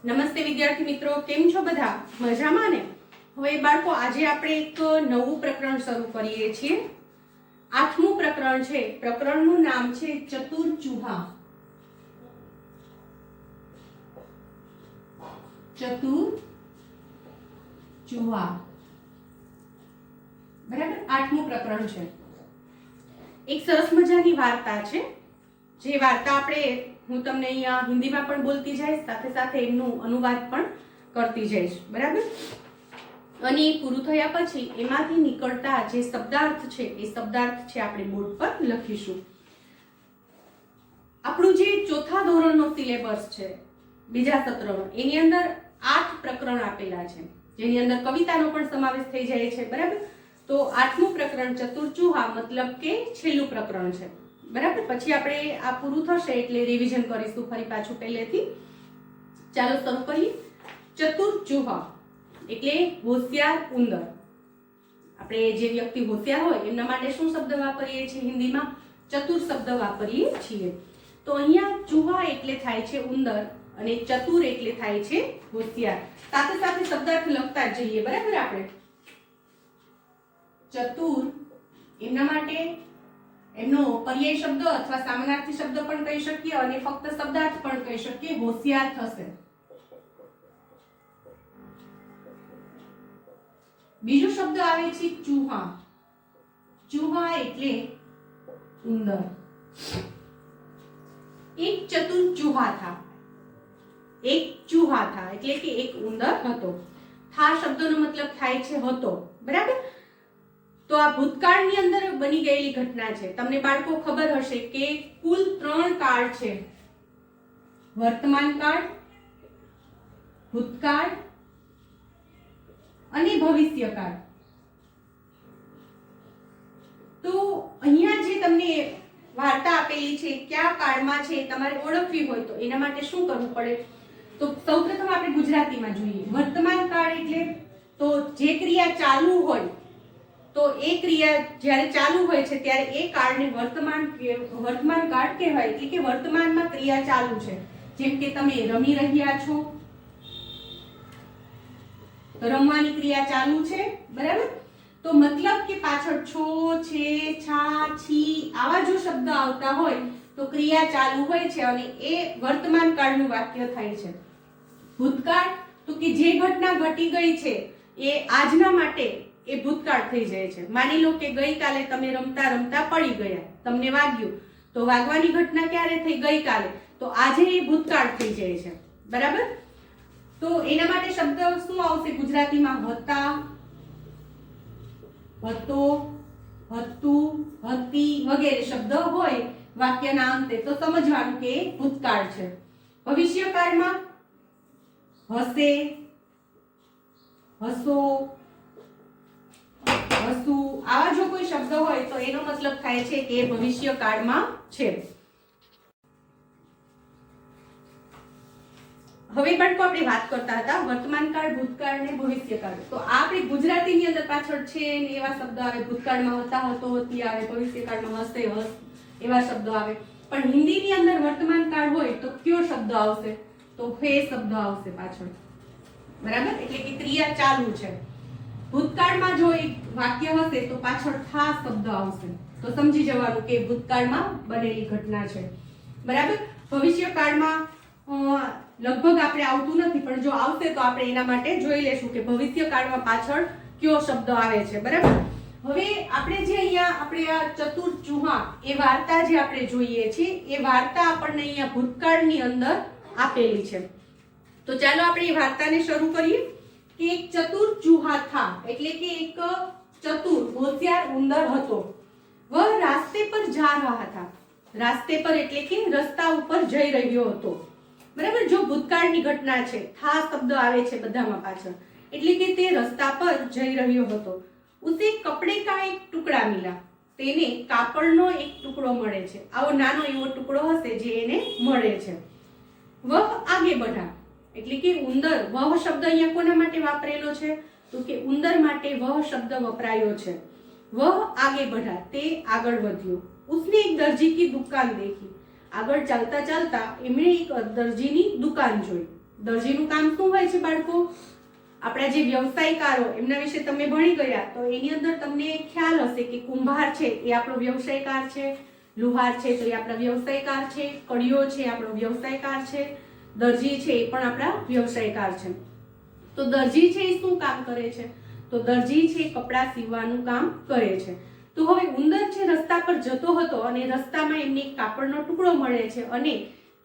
નમસ્તે વિદ્યાર્થી મિત્રો, કેમ છો બધા? મજામાં ને? હવે બાળકો, આજે આપણે એક નવું પ્રકરણ શરૂ કરીએ છીએ. 8મું પ્રકરણ છે. પ્રકરણનું નામ છે ચતુર ચૂહા. ચતુર ચૂહા, બરાબર? 8મું પ્રકરણ છે. એક સરસ મજાની વાર્તા છે, જે વાર્તા હું તમને અહીંયા હિન્દીમાં પણ બોલતી જઈશ, સાથે સાથે એમનું અનુવાદ પણ કરતી જઈશ, બરાબર? અને પૂરું થયા પછી એમાંથી નીકળતા જે શબ્દાર્થ છે એ શબ્દાર્થ છે આપણે બોર્ડ પર લખીશું. આપણું જે ચોથા ધોરણનો સિલેબસ છે, બીજા સત્રનો, એની અંદર 8 પ્રકરણ આપેલા છે, જેની અંદર કવિતાનો પણ સમાવેશ થઈ જાય છે, બરાબર? તો 8મું પ્રકરણ ચતુર ચૂહા મતલબ કે છેલ્લું પ્રકરણ છે, બરાબર? પછી આપણે આ પૂરું થશે એટલે રિવિઝન કરીશું ફરી પાછું પહેલેથી. ચાલો શરૂ કરીએ. ચતુર ચૂહા એટલે હોશિયાર ઉંદર. આપણે જે વ્યક્તિ હોશિયાર હોય એમના માટે શું શબ્દ વાપરીએ છીએ હિન્દીમાં? ચતુર શબ્દ વાપરીએ છીએ. તો અહીંયા ચૂહા એટલે થાય છે ઉંદર અને ચતુર એટલે થાય છે હોશિયાર. સાથે સાથે શબ્દાર્થ લખતા જ જઈએ, બરાબર? આપણે ચતુર એમના માટે એમનો પર્યાય શબ્દ અથવા સામનાર્થી શબ્દ પણ કહી શકીએ અને ફક્ત શબ્દાર્થ પણ કહી શકીએ. હોશિયાર થશે. બીજો શબ્દ આવે છે ચૂહા. ચૂહા એટલે ઉંદર. એક ચતુર ચૂહા થા. એક ચૂહા થા એટલે કે એક ઉંદર હતો. થા શબ્દનો મતલબ થાય છે હતો, બરાબર? તો આ ભૂતકાળની અંદર બની ગયેલી ઘટના છે. તમને બાળકો ખબર હશે કે કુલ 3 કાળ છે: વર્તમાન કાળ, ભૂતકાળ અને ભવિષ્યકાળ. તો અહીંયા જે તમને વાર્તા આપેલી છે કયા કાળમાં છે તમારે ઓળખવી હોય તો એના માટે શું કરવું પડે? તો સૌપ્રથમ આપણે ગુજરાતીમાં જોઈએ. વર્તમાન કાળ એટલે તો જે ક્રિયા ચાલુ હોય, તો એ ક્રિયા જ્યારે ચાલુ હોય છે ત્યારે એ કાળને વર્તમાન કાળ કહેવાય. એટલે કે વર્તમાનમાં ક્રિયા ચાલુ છે. જેમ કે તમે રમી રહ્યા છો, તો રમવાની ક્રિયા ચાલુ છે, બરાબર? તો મતલબ કે પાછળ છો, છે, છા, છી આવા જો શબ્દ આવતા હોય તો ક્રિયા ચાલુ હોય છે અને એ વર્તમાન કાળનું વાક્ય થાય છે. ભૂતકાળ તો કે જે ઘટના ઘટી ગઈ છે એ આજના માટે એ ભૂતકાળ થઈ જાય છે. માની લો કે ગઈકાલે તમે રમતા રમતા પડી ગયા, તમને વાગ્યું, તો વાગવાની ઘટના ક્યારે થઈ? ગઈકાલે. તો આજે એ ભૂતકાળ થઈ જાય છે, બરાબર? તો એના માટે શબ્દ શું આવશે ગુજરાતીમાં? હતા, હતો, હતું, હતી વગેરે શબ્દ હોય વાક્યના અંતે તો સમજવાનું કે ભૂતકાળ છે. ભવિષ્યકાળમાં હશે, હસો, હસુ આવા જો કોઈ શબ્દ હોય તો એનો મતલબ થાય છે કે ભવિષ્યકાળમાં છે. હવે બાળકો આપણે વાત કરતા હતા વર્તમાન કાળ, ભૂતકાળ અને ભવિષ્યકાળ. તો આ આપણે ગુજરાતીની અંદર પાછળ છે ને એવા શબ્દ આવે. ભૂતકાળમાં હતા, હતો, હતી આવે. ભવિષ્યકાળમાં હશે, હસ એવા શબ્દો આવે. પણ હિન્દીની અંદર વર્તમાન કાળ હોય તો કયો શબ્દ આવશે? તો હે શબ્દ આવશે પાછળ, બરાબર? એટલે કે ક્રિયા ચાલુ છે. ભૂતકાળમાં જો એક વાક્ય હશે તો પાછળ થા શબ્દ આવશે. તો સમજી જવાનું કે ભૂતકાળમાં બનેલી ઘટના છે, બરાબર? ભવિષ્યકાળમાં લગભગ આપણે આવતું નથી, પણ જો આવશે તો આપણે એના માટે જોઈ લેશું કે ભવિષ્યકાળમાં પાછળ કયો શબ્દ આવે છે, બરાબર? હવે આપણે જે અહીંયા આપણે આ ચતુર ચૂહા એ વાર્તા જે આપણે જોઈએ છીએ એ વાર્તા આપણને અહીંયા ભૂતકાળની અંદર આપેલી છે. તો ચાલો આપણે એ વાર્તાને શરૂ કરીએ. કે એક ચતુર ચૂહા થા એટલે કે એક ચતુર હોશિયાર ઉંદર હતો. વહ રાસ્તે પર જા રહા થા. રાસ્તે પર એટલે કે રસ્તા ઉપર જઈ રહ્યો હતો, બરાબર? જો ભૂતકાળની ઘટના છે, થા શબ્દ આવે છે બધામાં પાછળ, એટલે કે તે રસ્તા પર જઈ રહ્યો હતો. ઉસે કપડે કા એક ટુકડા મિલા. તેને કાપડનો એક ટુકડો મળે છે. આવો નાનો એવો ટુકડો હશે જે એને મળે છે. વહ આગે बढ़ा એટલે કે ઉંદર. વહ શબ્દ અહીંયા કોના માટે વાપરેલો છે? તો કે ઉંદર માટે વહ શબ્દ વપરાયો છે. વહ આગે बढ़ा તે આગળ વધ્યો. उसने एक दर्जी की दुकान देखी. આગળ ચાલતા ચાલતા એમણે એક દરજીની દુકાન જોઈ. દરજીનું કામ શું હોય છે બાળકો? આપણા જે વ્યવસાયકારો એમના વિશે તમે ભણી ગયા તો એની અંદર તમને ખ્યાલ હશે કે કુંભાર છે એ આપણો વ્યવસાયકાર છે, લુહાર છે તો એ આપણા વ્યવસાયકાર છે, કડિયો છે આપણો વ્યવસાયકાર છે, દરજી છે એ પણ આપણા વ્યવસાયકાર છે. તો દરજી છે એ શું કામ કરે છે? તો દરજી છે કપડાં સીવવાનું કામ કરે છે. તો હવે ઉંદર છે રસ્તા પર જતો હતો અને રસ્તામાં એમને એક કાપડનો ટુકડો મળે છે અને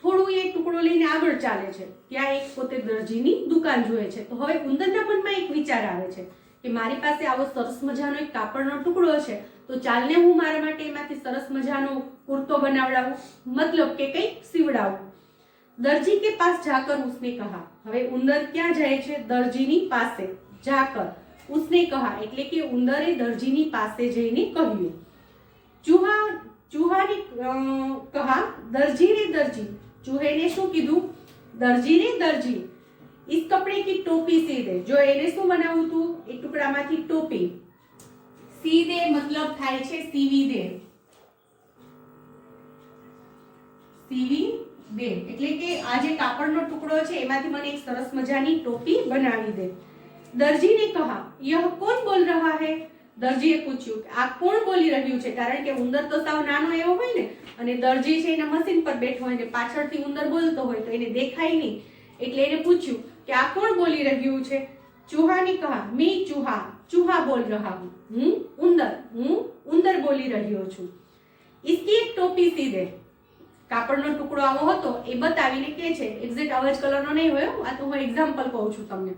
થોડું એ ટુકડો લઈને આગળ ચાલે છે. ત્યાં એક પોતે દરજીની દુકાન જોવે છે. તો હવે ઉંદરના મનમાં એક વિચાર આવે છે કે મારી પાસે આવો સરસ મજાનો એક કાપડનો ટુકડો છે તો ચાલને હું મારા માટે એમાંથી સરસ મજાનો કુર્તો બનાવડાવું, મતલબ કે કંઈક સીવડાવું. દરજી के पास जाकर उसने कहा. હવે ઉંદર ક્યાં જાય છે? દરજીની પાસે. જાકર उसने कहा એટલે કે ઉંદરે દરજીની પાસે જઈને કહ્યું. ચૂહા ને કહા દરજી રે દરજી. ચૂહે ને શું કીધું? દરજી રે દરજી इस कपड़े की टोपी सी दे. જો એને શું બનાવવું હતું? એ ટુકડામાંથી ટોપી. સી દે મતલબ થાય છે સીવી દે. સીવી દે એટલે કે આ જે કાપડનો ટુકડો છે એમાંથી મને એક સરસ મજાની ટોપી બનાવી દે. દરજી ને કહા યહ કોણ બોલ રહા હૈ? દરજીએ પૂછ્યું કે આ કોણ બોલી રહ્યું છે? કારણ કે ઉંદર તો સાવ નાનો એવો હોય ને અને દરજી છે એના મશીન પર બેઠો હોય ને પાછળથી ઉંદર બોલતો હોય તો એને દેખાય નહીં એટલે એને પૂછ્યું કે આ કોણ બોલી રહ્યું છે? ચૂહા ને કહા મી ચૂહા બોલ રહા હું. હું ઉંદર બોલી રહ્યો છું. इसकी एक टोपी सी दे. કાપડનો ટુકડો આવો હતો એ બતાવીને કે છે, એક્ઝેક્ટ આવા જ કલરનો નહીં હોય, આ તો હું એક્ઝામ્પલ કહું છું તમને.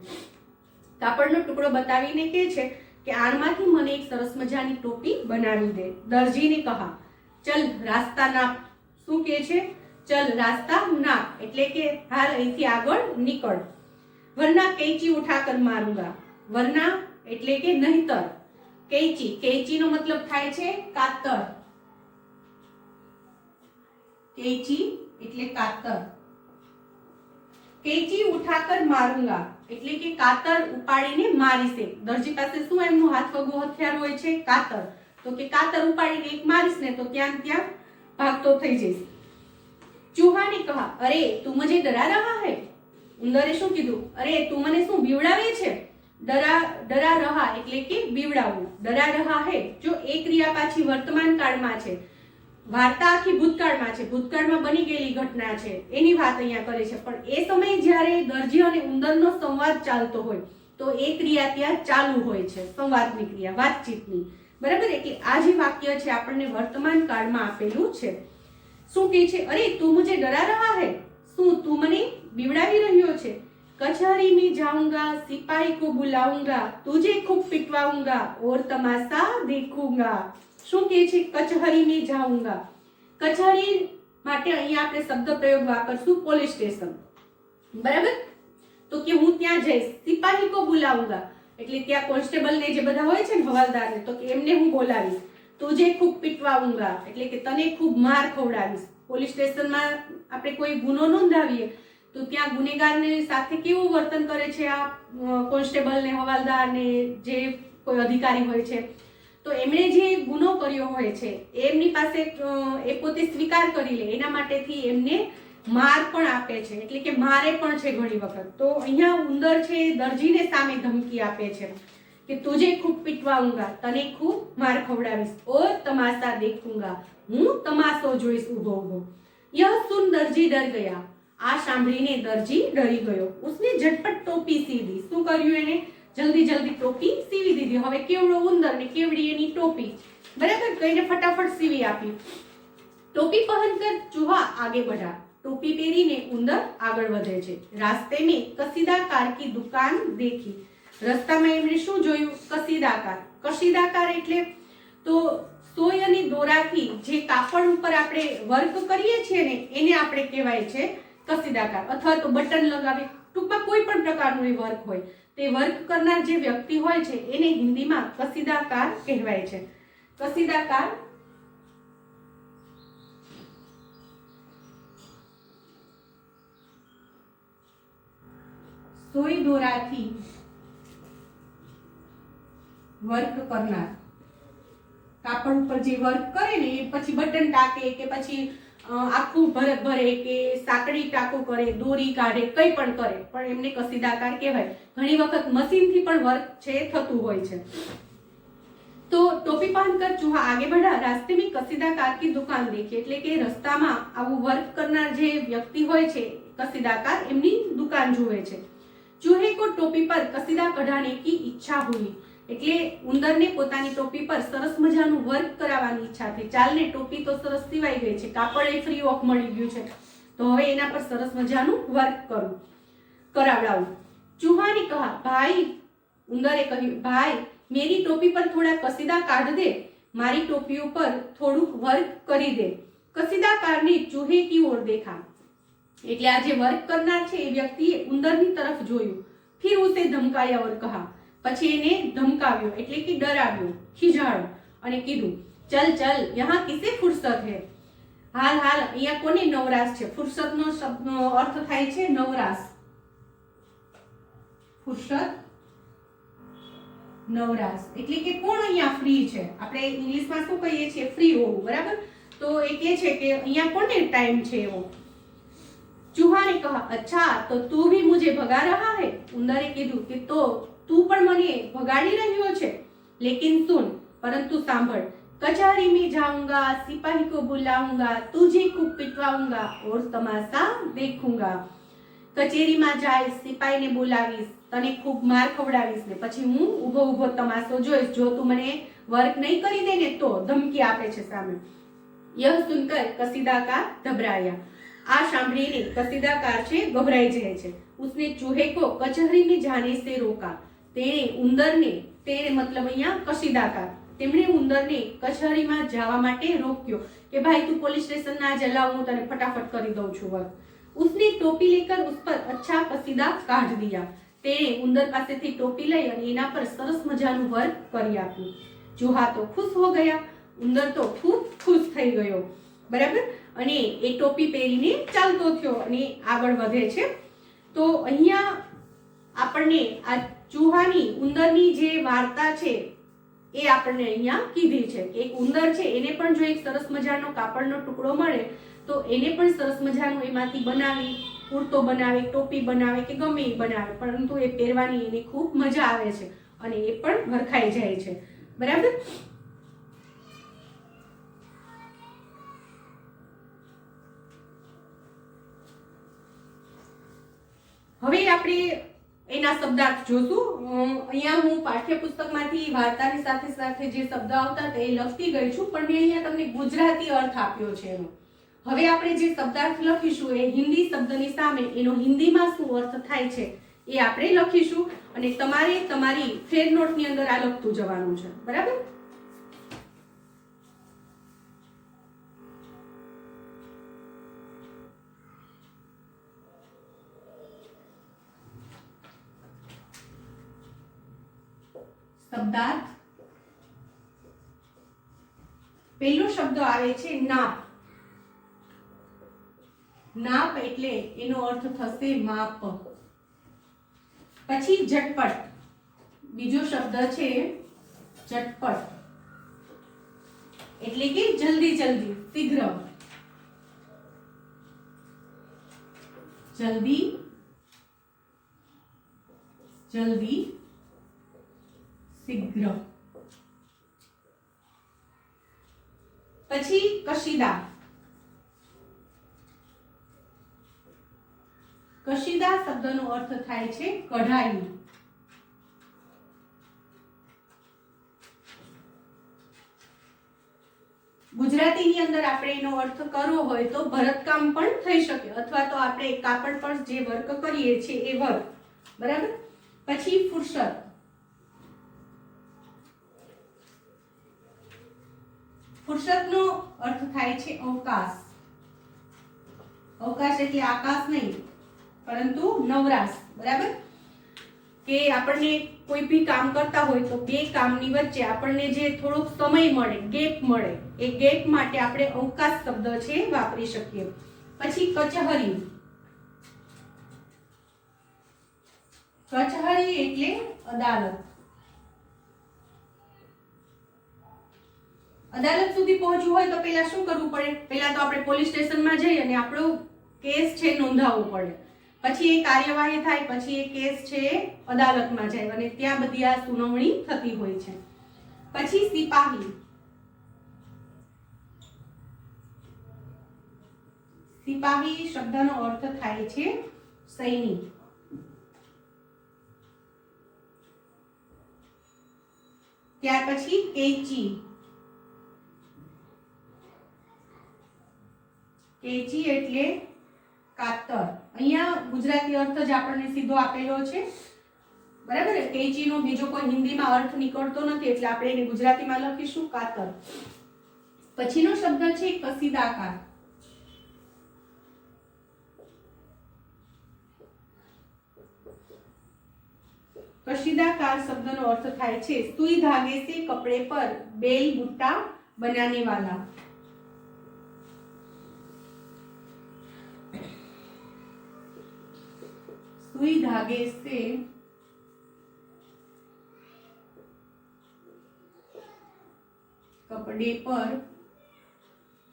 કાપડનો ટુકડો બતાવીને કે છે કે આમાંથી મને એક સરસ મજાની ટોપી બનાવી દે. દરજીને કહા ચલ રાસ્તા નાપ. શું કે છે? ચલ રાસ્તા નાપ એટલે કે હાલ અહીંથી આગળ નીકળ. વરના कैंची उठाकर मारूंगा. વરના એટલે કે નહીતર. कैंची નો મતલબ થાય છે કાતર. कैंची એટલે કાતર. कैंची उठाकर मारूंगा એટલે કે કાતર ઉપાડીને મારીશ. દરજી પાસે શું એમનું હાથવગું હથિયાર હોય છે? કાતર. તો કે કાતર ઉપાડીને એક મારીશ ને તો ત્યાં ભાગતો થઈ જઈશ. ચૂહા ને કહા અરે તું મુझे डरा रहा है. ઉંદરે શું કીધું? અરે તું મને શું બીવડાવે છે? ડરા રહા એટલે કે બીવડાવવું. ડરા રહા હે જો એ ક્રિયા પાછી વર્તમાન કાળમાં છે. વાર્તા આખી ભૂતકાળમાં છે, ભૂતકાળમાં બની ગયેલી ઘટના છે એની વાત અહીંયા કરે છે. પણ એ સમયે જ્યારે દરજી અને ઉંદરનો સંવાદ ચાલતો હોય તો એ ક્રિયા ત્યાં ચાલુ હોય છે, સંવાદની ક્રિયા, વાતચીતની. બરાબર? એટલે આ જે વાક્ય છે આપણને વર્તમાન કાળમાં આપેલું છે. શું કહે છે? અરે તું મુझे डरा रहा है. શું તું મને બીવડાવી રહ્યો છે? कचहरी में जाऊंगा, सिपाही को बुलाऊंगा, तुझे खूब पिटवाऊंगा और तमाशा देखूंगा. શું કહે છે? કચહરી में जाऊंगा. કચહરી માટે અહીંયા આપણે શબ્દ પ્રયોગ વાપરશું પોલીસ સ્ટેશન. બરાબર? તો કે હું ત્યાં જઈશ. સિપાહી કો બુલાऊंगा એટલે ત્યાં કોન્સ્ટેબલ ને જે બધા હોય છે ને હવાલદાર ને, તો કે એમને હું બોલાવીશ. તુજે ખૂબ પીટવાऊंगा એટલે કે તને ખૂબ માર ખવડાવીશ. પોલીસ સ્ટેશનમાં આપણે કોઈ ગુનો નોંધાવીએ તો ત્યાં ગુનેગારને સાથે કેવું વર્તન કરે છે આ કોન્સ્ટેબલ ને હવાલદાર ને જે કોઈ અધિકારી હોય છે, તો એમણે જે ગુનો કર્યો હોય છે એમની પાસે એ પોતે સ્વીકાર કરી લે એના માટેથી એમને માર પણ આપે છે, એટલે કે મારે પણ છે ઘણી વખત. તો અહીંયા ઉંદર છે દરજીને સામે ધમકી આપે છે કે તુજે ખૂબ પીટવાऊंगा, તને ખૂબ માર ખવડાવીશ, ઓર તમાશા દેખूंगा, હું તમાશો જોઈશ ઊભો ઊભો. યહ સુન દરજી ડર ગયા, આ સાંભળીને દરજી ડરી ગયો. ઉસને ઝટપટ ટોપી સીધી. શું કર્યું એને? જલ્દી જલ્દી ટોપી સીવી દીધી. હવે કેવડો ઉંદર ને કેવડી એની ટોપી, બરાબર, કઈને ફટાફટ સીવી આપી. ટોપી પહેનકર ચૂહા આગે बढ़ा. ટોપી પહેરીને ઉંદર આગળ વધે છે. રાસ્તે में કસીદાકાર કી દુકાન દેખી. રસ્તામાં એમણે શું જોયું? કસીદાકાર. કસીદાકાર એટલે તો સોય અને દોરાથી જે કાપડ ઉપર આપણે વર્ક કરીએ છીએ ને એને આપણે કહેવાય છે કસીદાકાર, અથવા તો બટન લગાવી, ટૂંકમાં કોઈ પણ પ્રકારનું એ વર્ક હોય તે વર્ક કરનાર જે વ્યક્તિ હોય છે એને હિન્દીમાં કસીદાકાર કહેવાય છે. કસીદાકાર સોય દોરાથી વર્ક કરનાર, કાપડ ઉપર જે વર્ક કરે ને એ પછી બટન ટાકે કે પછી આખું ભરત ભરે કે સાંકડી ટાંકો કરે, દોરી કાઢે, કંઈ પણ કરે, પણ એમને કસીદાકાર કહેવાય. ઘણી વખત મશીનથી પણ વર્ક છે થતું હોય છે. तो टोपी पहनकर चूहा आगे बढ़ा. रास्ते में कसीदाकार की दुकान देखी. એટલે કે રસ્તામાં આવું વર્ક કરનાર જે વ્યક્તિ હોય છે કસીદાકાર, એમની દુકાન જુએ છે. ચૂહે કો ટોપી પર કસીદા કઢાને की इच्छा हुई. એટલે ઉંદરને પોતાની ટોપી પર સરસ મજાનું વર્ક કરાવવાની ઈચ્છા થઈ. ચાલને ટોપી તો સરસ સીવાઈ ગઈ છે, કાપડ એ ફ્રી ઓફ મળી ગયું છે, તો હવે એના પર સરસ મજાનું વર્ક કરાવડાવું. ચૂહાને કહા ભાઈ, ઉંદરે કહ્યું ભાઈ मेरी टोपी पर थोड़ा कसीदा काट दे, मारी टोपियों पर थोड़ુંક વર્ક કરી દે. કસીદાકારને ચૂહે की ओर देखा. એટલે આ જે વર્ક કરનાર છે એ વ્યક્તિએ ઉંદરની તરફ જોયું. फिर उसे धमकाया और कहा. પછી એને ધમકાવ્યો એટલે કે ડરાવ્યો, ખીજાડ્યો અને કીધું ચલ ચલ यहाँ किसे फुर्सत है. હાલ હાલ અહીંયા કોને નવરાશ છે. ફુરસતનો શબ્દનો અર્થ થાય છે નવરાશ. ફુરસત, નવરાશ એટલે કે કોણ અહીંયા ફ્રી છે. આપણે ઇંગ્લિશમાં શું કહીએ છીએ? ફ્રી હોવું, બરાબર. તો એ કહે છે કે અહીંયા કોને ટાઈમ છે એવો. चूहा ने कहा अच्छा तो तू भी मुझे भगा रहा है. उंदरे कीधु कि तो तू पण मने भगाड़ी रह्यो छे. लेकिन सुन, परंतु सांभळ, कचहरी में जाऊंगा, सिपाही को बुलाऊंगा, तुझे खूब पिटवाऊंगा और तमाशा देखूंगा. कचेरीમાં જાય, સિપાહીને બોલાવીશ, તને ખૂબ માર ખવડાવીશ ને પછી હું ઊભો ઊભો તમાશો જોઈશ. જો તું મને વર્ક નહીં કરી દે ને તો ધમકી આપે છે સામે. यह सुनकर कसीदाकार घबराया. आ सांभळीने कसीदाकार छे गभराई जाय छे. उसने चूहे को कचहरी में जाने से रोका. तेणे उंदरने, तेणे मतलब અહીંયા કસીદાકાર, તેમણે ઉંદરને કચહરીમાં જવા માટે રોક્યો કે ભાઈ તું પોલીસ સ્ટેશન ના જ લાવ, હું તને ફટાફટ કરી દઉં છું વર્ક. उसने टोपी लेकर उस पर अच्छा कसीदा काढ़ दिया. तेणे उंदर पासेथी टोपी लई अने एना पर सरस मजानुं वर्क करी आप्युं. चूहा तो खुश हो गया. उंदर तो खूब खुश થઈ ગયો, બરાબર. અને એ ટોપી પહેરીને ચાલતો થયો અને આગળ વધે છે. તો અહીંયા આપણને આ ચૂહાની ઉંદરની જે વાર્તા છે એ આપણને અહીંયા કીધી છે કે એક ઉંદર છે, એને પણ જો એક સરસ મજાનો કાપડનો ટુકડો મળે તો એને પણ સરસ મજાનું એમાંથી બનાવી, કુર્તો બનાવે, ટોપી બનાવે કે ગમે એ બનાવે, પરંતુ એ પહેરવાની એને ખૂબ મજા આવે છે અને એ પણ ભરખાઈ જાય છે, બરાબર. હવે આપણે એના શબ્દાર્થ જોશું. અહીંયા હું પાઠ્યપુસ્તકમાંથી વાર્તાની સાથે સાથે જે શબ્દ આવતા તે લખતી ગઈ છું, પણ મેં અહીંયા તમને ગુજરાતી અર્થ આપ્યો છે એનો. હવે આપણે જે શબ્દાર્થ લખીશું એ હિન્દી શબ્દની સામે એનો હિન્દીમાં શું અર્થ થાય છે એ આપણે લખીશું અને તમારે તમારી ફેર નોટની અંદર આ લખતું જવાનું છે, બરાબર. શબ્દાર્થ. પહેલો શબ્દ આવે છે નાપ. નાપ એટલે એનો અર્થ થશે માપ. પછી ઝટપટ, બીજો શબ્દ છે ઝટપટ એટલે કે જલ્દી જલ્દી, શીઘ્ર. જલ્દી જલ્દી, શીઘ્ર. પછી કશીદા. કશીદા શબ્દનો અર્થ થાય છે કઢાઈ. ગુજરાતીની અંદર આપણે એનો અર્થ કરવો હોય તો ભરતકામ પણ થઈ શકે, અથવા તો આપણે કાપડ પર જે વર્ક કરીએ છીએ એ વર્ક, બરાબર. પછી ફુરસત. ફુરસતનો અર્થ થાય છે અવકાશ. અવકાશ એટલે આકાશ નહીં પરંતુ નવરાશ, બરાબર. કે આપણને કોઈ બી કામ કરતા હોય તો બે કામની વચ્ચે આપણને જે થોડોક સમય મળે, ગેપ મળે, એ ગેપ માટે આપણે અવકાશ શબ્દ છે વાપરી શકીએ. પછી કચહરી. કચહરી એટલે અદાલત. અદાલત સુધી પહોંચવું હોય તો પહેલા શું કરવું પડે? પહેલા તો આપણે પોલીસ સ્ટેશનમાં જઈ અને આપણો કેસ છે નોંધાવવો પડે, પછી એ કાર્યવાહી થાય, પછી એ કેસ છે અદાલતમાં જાય અને ત્યાં બધી આ સુનાવણી થતી હોય છે. પછી સિપાહી. સિપાહી શબ્દનો અર્થ થાય છે સૈનિક. ત્યાર પછી કેચી. કેચી એટલે કાતર. અહીંયા ગુજરાતી અર્થ જ આપણને સીધો આપેલો છે, બરાબર. કેચી નો બીજો કોઈ હિન્દીમાં અર્થ નીકળતો નથી એટલે આપણે એને ગુજરાતીમાં લખીશું કાતર. પછીનો શબ્દ છે કસીદાકાર. कशीदाकार शब्द नो अर्थ थाय छे सुई धागे से कपड़े पर बेल बूटा बनाने वाला. सुई धागे से कपड़े पर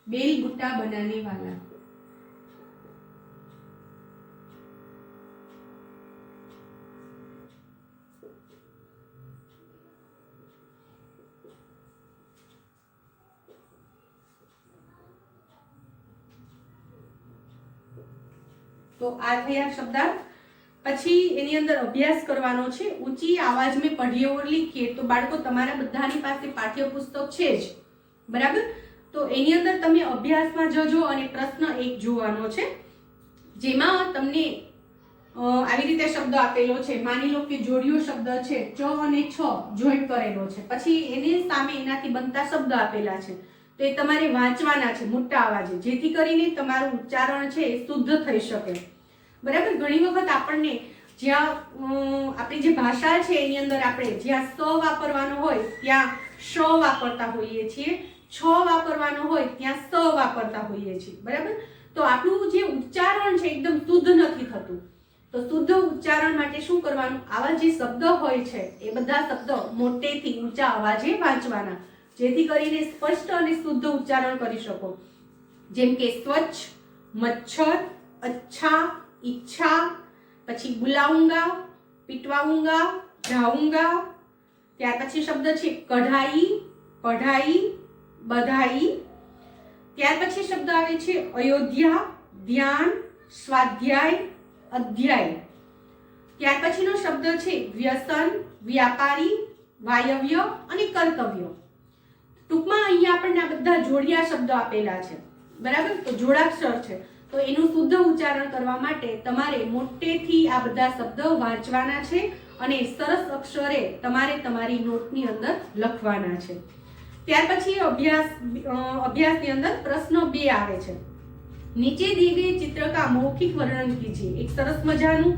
बेल बूटा बनाने वाला. तो आ थया शब्दार्थ. પછી એની અંદર અભ્યાસ કરવાનો છે. ઊંચી આવાજ में पढ़िए और लिखिए. तो બાળકો તમારા બધાની પાસે પાઠ્યપુસ્તક છે જ, બરાબર. તો એની અંદર તમે અભ્યાસમાં જજો અને પ્રશ્ન 1 જોવાનો છે, જેમાં તમને આવી રીતે શબ્દ આપેલો છે. માની લો કે જોડિયો શબ્દ છે ચ અને છ જોઈન્ટ કરેલો છે, પછી એની સામે એનાથી બનતા શબ્દ આપેલા છે. તો એ તમારે વાંચવાના છે મોટા અવાજે, જેથી કરીને તમારું ઉચ્ચારણ છે એ શુદ્ધ થઈ શકે, બરાબર. ઘણી વખત આપણને જ્યાં આપણી જે ભાષા છે એની અંદર આપણે જ્યાં સ વાપરવાનો હોય ત્યાં શ વાપરતા હોઈએ છીએ, છ વાપરવાનો હોય ત્યાં સ વાપરતા હોઈએ છીએ, બરાબર. તો આપણું જે ઉચ્ચારણ છે એકદમ શુદ્ધ નથી થતું. તો શુદ્ધ ઉચ્ચારણ માટે શું કરવાનું? આવા જે શબ્દ હોય છે એ બધા શબ્દ મોટેથી ઊંચા અવાજે વાંચવાના, જેથી કરીને સ્પષ્ટ અને શુદ્ધ ઉચ્ચારણ કરી શકો. જેમ કે સ્વચ્છ, મચ્છર, અચ્છા, ઈચ્છા, પછી બુલાઉંગા, પીટવાઉંગા, જાઉંગા. ત્યાર પછી શબ્દ છે કઢાઈ, પઢાઈ, બધાઈ. ત્યાર પછી શબ્દ આવે છે અયોધ્યા, ધ્યાન, સ્વાધ્યાય, અધ્યાય. ત્યાર પછીનો શબ્દ છે વ્યસન, વ્યાપારી, વાયવ્ય અને કર્તવ્ય. ટૂંકમાં અહીંયા આપણને આ બધા જોડિયા શબ્દો આપેલા છે, બરાબર. તો જોડાક્ષર છે, તો એનું શુદ્ધ ઉચ્ચારણ કરવા માટે તમારે મોટેથી આ બધા શબ્દો વાંચવાના છે અને સરસ અક્ષરે તમારે તમારી નોટની અંદર લખવાના છે. ત્યાર પછી અભ્યાસની અંદર પ્રશ્ન 2 આવે છે. નીચે दिए गए चित्र का मौखिक वर्णन कीजिए. એક સરસ મજાનું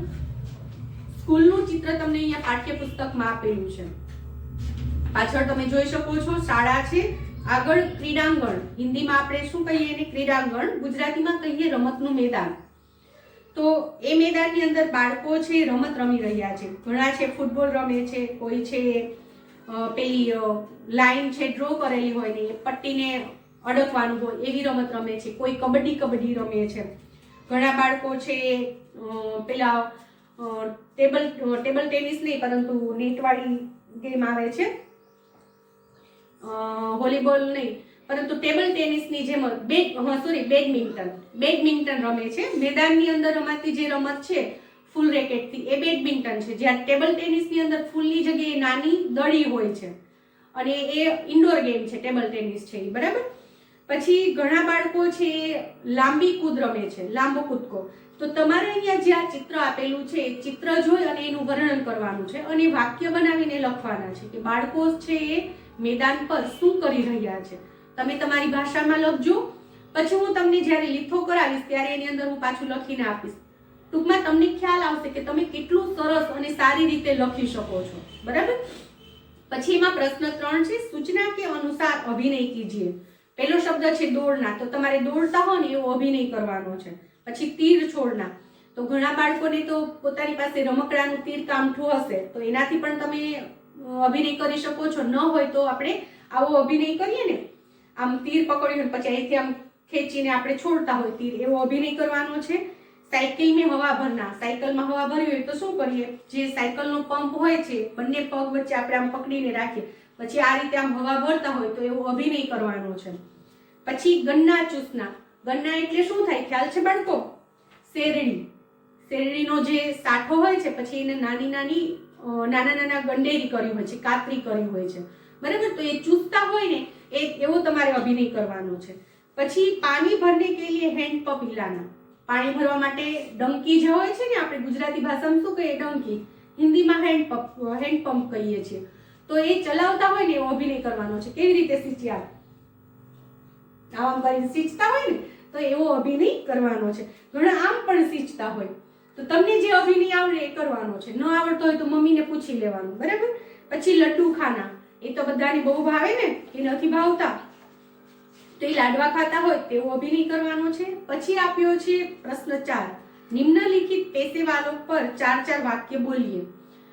સ્કૂલનું ચિત્ર તમને અહીંયા પાઠ્યપુસ્તકમાં આપેલું છે. પાછળ તમે જોઈ શકો છો શાળા છે, આગળ ક્રીડાંગણ. હિન્દીમાં આપણે શું કહીએ એને? ક્રીડાંગણ. ગુજરાતીમાં કહીએ રમતનું મેદાન. તો એ મેદાનની અંદર બાળકો છે રમત રમી રહ્યા છે. ઘણા છે ફૂટબોલ રમે છે, કોઈ છે પેલી લાઈન છે ડ્રો કરેલી હોય ને એ પટ્ટીને અડકવાનું હોય એવી રમત રમે છે, કોઈ કબડ્ડી રમે છે. ઘણા બાળકો છે પેલા ટેબલ ટેનિસ નહીં પરંતુ નેટવાળી ગેમ આવે છે, વોલીબોલ નહીં પરંતુ ટેબલ ટેનિસની જેમ બેડમિન્ટન રમે છે. મેદાનની અંદર રમાતી જે રમત છે ફૂલ રેકેટથી એ બેડમિન્ટન છે, જ્યારે ટેબલ ટેનિસની અંદર ફૂલની જગ્યાએ નાની દડી હોય છે અને એ ઇન્ડોર ગેમ છે ટેબલ ટેનિસ છે, બરાબર. પછી ઘણા બાળકો છે લાંબી કૂદ રમે છે, લાંબો કૂદકો. તો તમારે અહીંયા જે આ ચિત્ર આપેલું છે એ ચિત્ર જોઈ અને એનું વર્ણન કરવાનું છે અને વાક્ય બનાવીને લખવાના છે કે બાળકો છે એ મેદાન પર શું કરી રહ્યા છે. તમે તમારી ભાષામાં લખજો, પછી હું તમને જ્યારે લીથો કરાવીશ ત્યારે એની અંદર હું પાછું લખીને આપીશ. ટૂંકમાં તમને ખ્યાલ આવશે કે તમે કેટલું સરસ અને સારી રીતે લખી શકો છો, બરાબર. પછી એમાં પ્રશ્ન 3 છે સૂચના કે અનુસાર અભિનય કીજીએ. પહેલો શબ્દ છે દોડના. તો તમારે દોડતા હો ને એવો અભિનય કરવાનો છે. પછી તીર છોડના. તો ઘણા બાળકોને તો પોતાની પાસે રમકડાનું તીર કામઠું હશે તો એનાથી પણ તમે અભિનય કરી શકો છો, ન હોય તો આપણે આવો અભિનય કરીએ ને. આમ તીર પકડ્યું પછી અહીંથી આમ ખેંચીને આપણે છોડતા હોય તીર, એવો અભિનય કરવાનો છે. સાયકલ મેં હવા ભરના, સાયકલમાં હવા ભરી હોય તો શું કરીએ, જે સાયકલનો પંપ હોય છે બંને પગ વચ્ચે આપણે આમ પકડીને રાખીએ, પછી આ રીતે આમ હવા ભરતા હોય તો એવો અભિનય કરવાનો છે. પછી ગન્ના ચૂસના, ગન્ના એટલે શું થાય ખ્યાલ છે બાળકો? શેરડી. શેરડીનો જે સાઠો હોય છે પછી એને નાની નાના ગંડેરી કરી હોય છે, કાતરી કરી હોય છે, બરાબર? તો એ ચૂસતા હોય ને એવો તમારે અભિનય કરવાનો છે. પછી પાણી ભરને કે લીએ હેન્ડ પંપ હિલાના, પાણી ભરવા માટે ડંકી જે હોય છે ને, આપણે ગુજરાતી ભાષામાં શું કહીએ ડંકી, હિન્દીમાં હેન્ડ પંપ કહીએ છીએ. તો એ ચલાવતા હોય ને એવો અભિનય કરવાનો છે. કેવી રીતે સિંચ્યા, આમ કરીને સિંચતા હોય ને તો એવો અભિનય કરવાનો છે. ઘણા આમ પણ સિંચતા હોય, તો તમને જે અભિનય આવડે એ કરવાનો છે. ન આવડતો હોય તો મમ્મીને પૂછી લેવાનું, બરાબર? પછી લડ્ડુ ખાના, એ તો બધાને બહુ ભાવે ને, એ નથી ભાવતા તો એ લાડવા ખાતા હોય તેવો અભિનય કરવાનો છે. પછી આપ્યો છે પ્રશ્ન 4, નિમ્નલિખિત પેશેવારો પર 4 વાક્ય બોલીએ.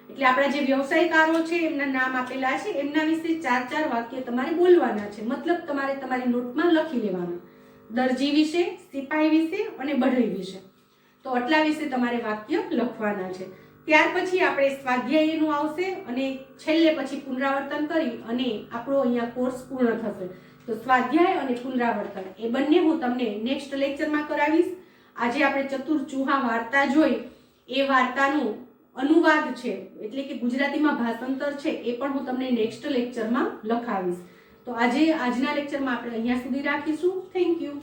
એટલે આપણા જે વ્યવસાયકારો છે એમના નામ આપેલા છે, એમના વિશે 4 વાક્ય તમારે બોલવાના છે. મતલબ તમારે તમારી નોટમાં લખી લેવાના. દરજી વિશે, સિપાઈ વિશે અને બઢઈ વિશે. તો આટલા વિશે તમારે વાક્ય લખવાના છે. ત્યાર પછી આપણે સ્વાધ્યાયનું આવશે અને છેલ્લે પછી પુનરાવર્તન કરી અને આપણો અહીંયા કોર્સ પૂર્ણ થશે. તો સ્વાધ્યાય અને પુનરાવર્તન એ બંને હું તમને નેક્સ્ટ લેક્ચરમાં કરાવીશ. આજે આપણે ચતુર ચૂહા વાર્તા જોઈ, એ વાર્તાનું અનુવાદ છે એટલે કે ગુજરાતીમાં ભાષાંતર છે એ પણ હું તમને નેક્સ્ટ લેક્ચરમાં લખાવીશ. તો આજના લેક્ચરમાં આપણે અહીંયા સુધી રાખીશું. Thank you.